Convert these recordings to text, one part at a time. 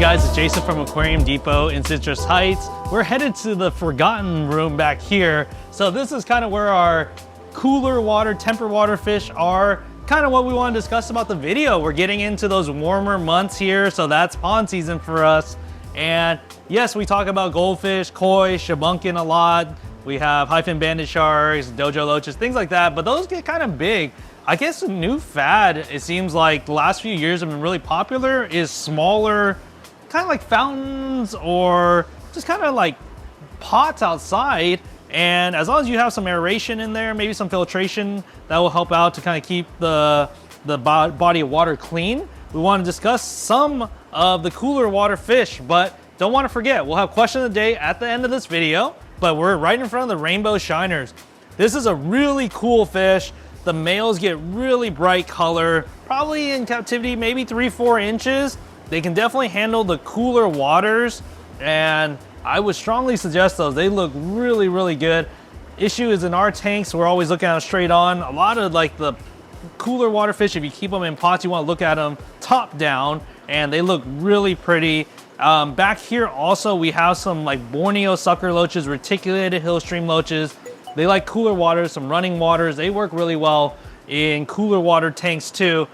guys, it's Jason from Aquarium Depot in Citrus Heights. We're headed to the forgotten room back here. So this is kind of where our cooler water, temperate water fish are. Kind of what we want to discuss about the video. We're getting into those warmer months here, so that's pond season for us. And yes, we talk about goldfish, koi, shabunkin a lot. We have hyphen banded sharks, dojo loaches, things like that, but those get kind of big. I guess a new fad, it seems like the last few years have been really popular, is smaller, kind of like fountains or just kind of like pots outside. And as long as you have some aeration in there, maybe some filtration, that will help out to kind of keep the body of water clean. We want to discuss some of the cooler water fish, but don't want to forget, we'll have question of the day at the end of this video, but we're right in front of the rainbow shiners. This is a really cool fish. The males get really bright color, probably in captivity, maybe 3-4 inches. They can definitely handle the cooler waters, and I would strongly suggest those. They look really, really good. Issue is in our tanks, we're always looking at them straight on. A lot of like the cooler water fish, if you keep them in pots, you want to look at them top down, and they look really pretty. Back here also, we have some like Borneo sucker loaches, reticulated hill stream loaches. They like cooler waters, some running waters. They work really well in cooler water tanks too.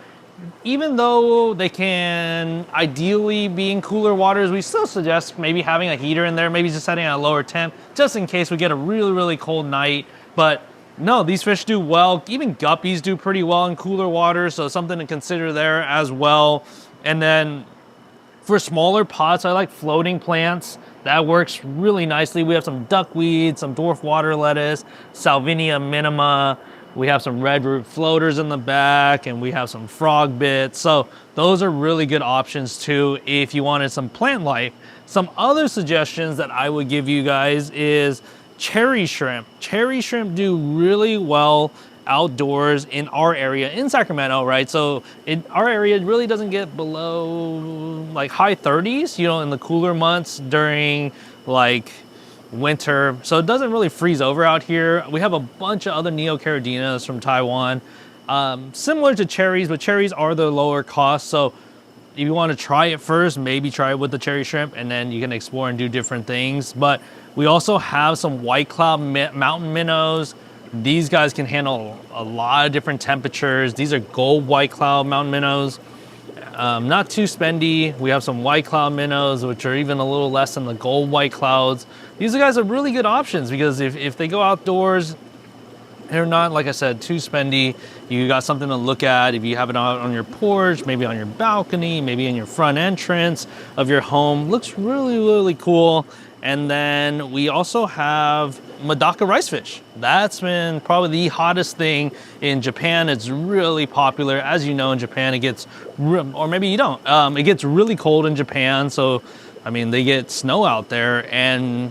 Even though they can ideally be in cooler waters, we still suggest maybe having a heater in there, maybe just setting at a lower temp, just in case we get a really, really cold night. But no, these fish do well. Even guppies do pretty well in cooler water, so something to consider there as well. And then for smaller pots, I like floating plants. That works really nicely. We have some duckweed, some dwarf water lettuce, Salvinia minima. We have some red root floaters in the back, and we have some frog bits. So those are really good options too if you wanted some plant life. Some other suggestions that I would give you guys is cherry shrimp. Cherry shrimp do really well outdoors in our area in Sacramento, right? So our area really doesn't get below like high 30s, you know, in the cooler months during like winter. So it doesn't really freeze over out here. We have a bunch of other Neocardinas from Taiwan, similar to cherries, but cherries are the lower cost. So if you want to try it first, maybe try it with the cherry shrimp, and then you can explore and do different things. But we also have some white cloud mountain minnows. These guys can handle a lot of different temperatures. These are gold white cloud mountain minnows. Not too spendy. We have some white cloud minnows, which are even a little less than the gold white clouds. These guys are really good options because if they go outdoors, they're not, like I said, too spendy. You got something to look at. If you have it out on your porch, maybe on your balcony, maybe in your front entrance of your home, looks really, really cool. And then we also have Medaka rice fish. That's been probably the hottest thing in Japan. It's really popular. As you know, in Japan, it gets, or maybe you don't, it gets really cold in Japan. So, I mean, they get snow out there, and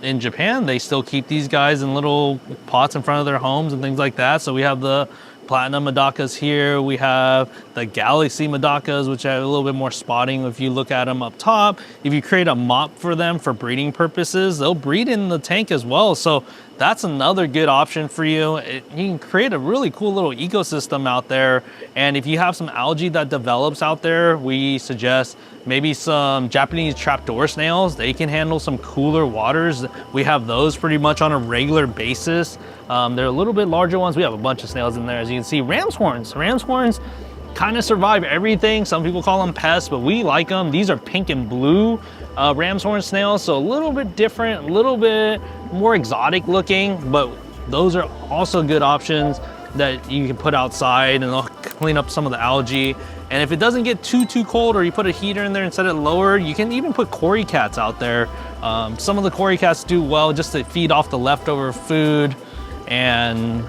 in Japan, they still keep these guys in little pots in front of their homes and things like that. So we have the platinum Medakas here. We have the galaxy Medakas, which have a little bit more spotting if you look at them up top. If you create a mop for them for breeding purposes, they'll breed in the tank as well. So that's another good option for you. You can create a really cool little ecosystem out there. And if you have some algae that develops out there, we suggest maybe some Japanese trapdoor snails. They can handle some cooler waters. We have those pretty much on a regular basis. They're a little bit larger ones. We have a bunch of snails in there. As you can see, ram's horns. Ram's horns kind of survive everything. Some people call them pests, but we like them. These are pink and blue ram's horn snails, so a little bit different, a little bit more exotic looking, but those are also good options that you can put outside, and they'll clean up some of the algae. And if it doesn't get too cold, or you put a heater in there and set it lower, you can even put cory cats out there. Some of the cory cats do well just to feed off the leftover food, and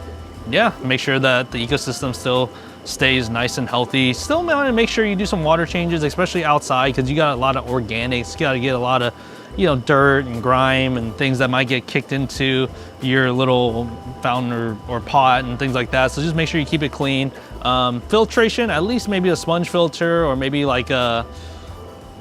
yeah, make sure that the ecosystem still stays nice and healthy. Still want to make sure you do some water changes, especially outside, because you got a lot of organics. You got to get a lot of, you know, dirt and grime and things that might get kicked into your little fountain or pot and things like that. So just make sure you keep it clean. Filtration, at least maybe a sponge filter, or maybe like a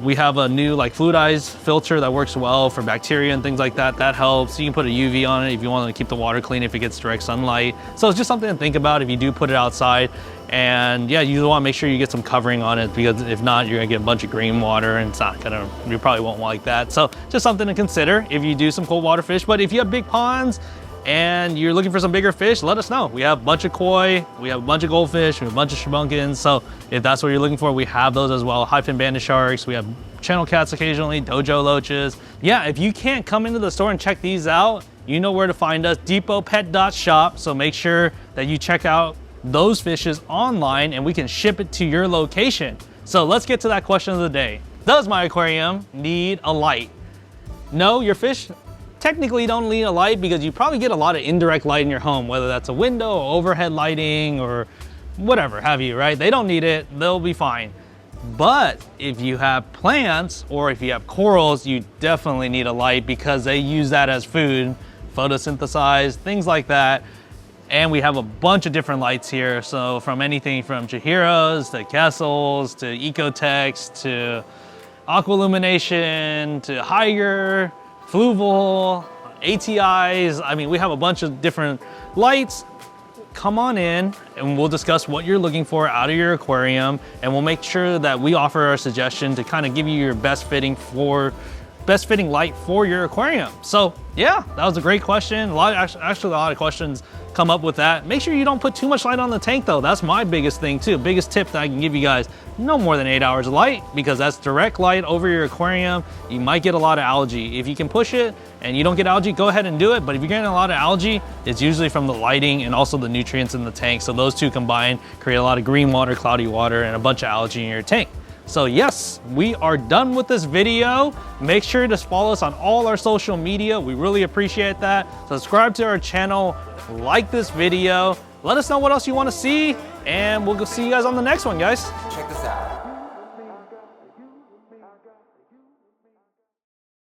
We have a new like fluidized filter that works well for bacteria and things like that. That helps. You can put a UV on it if you want to keep the water clean if it gets direct sunlight. So it's just something to think about if you do put it outside. And yeah, you want to make sure you get some covering on it, because if not, you're gonna get a bunch of green water and it's not gonna, you probably won't like that. So just something to consider if you do some cold water fish. But if you have big ponds and you're looking for some bigger fish, let us know. We have a bunch of koi, we have a bunch of goldfish, we have a bunch of shrunken. So if that's what you're looking for, we have those as well. High fin banded sharks, we have channel cats occasionally, dojo loaches. Yeah, if you can't come into the store and check these out, you know where to find us, depotpet.shop. So make sure that you check out those fishes online and we can ship it to your location. So let's get to that question of the day. Does my aquarium need a light? No, your fish technically don't need a light, because you probably get a lot of indirect light in your home, whether that's a window or overhead lighting or whatever have you, right? They don't need it, they'll be fine. But if you have plants or if you have corals, you definitely need a light, because they use that as food, photosynthesize, things like that. And we have a bunch of different lights here. So from anything from Chihiros to Kessels to Ecotex to Aqualumination to Higher, Fluval, ATIs. I mean, we have a bunch of different lights. Come on in and we'll discuss what you're looking for out of your aquarium, and we'll make sure that we offer our suggestion to kind of give you your best fitting light for your aquarium. So yeah, that was a great question. Actually a lot of questions come up with that. Make sure you don't put too much light on the tank though. That's my biggest thing too. Biggest tip that I can give you guys, no more than 8 hours of light, because that's direct light over your aquarium. You might get a lot of algae. If you can push it and you don't get algae, go ahead and do it. But if you're getting a lot of algae, it's usually from the lighting and also the nutrients in the tank. So those two combined create a lot of green water, cloudy water, and a bunch of algae in your tank. So yes, we are done with this video. Make sure to follow us on all our social media. We really appreciate that. Subscribe to our channel, like this video. Let us know what else you want to see, and we'll go see you guys on the next one, guys. Check this out.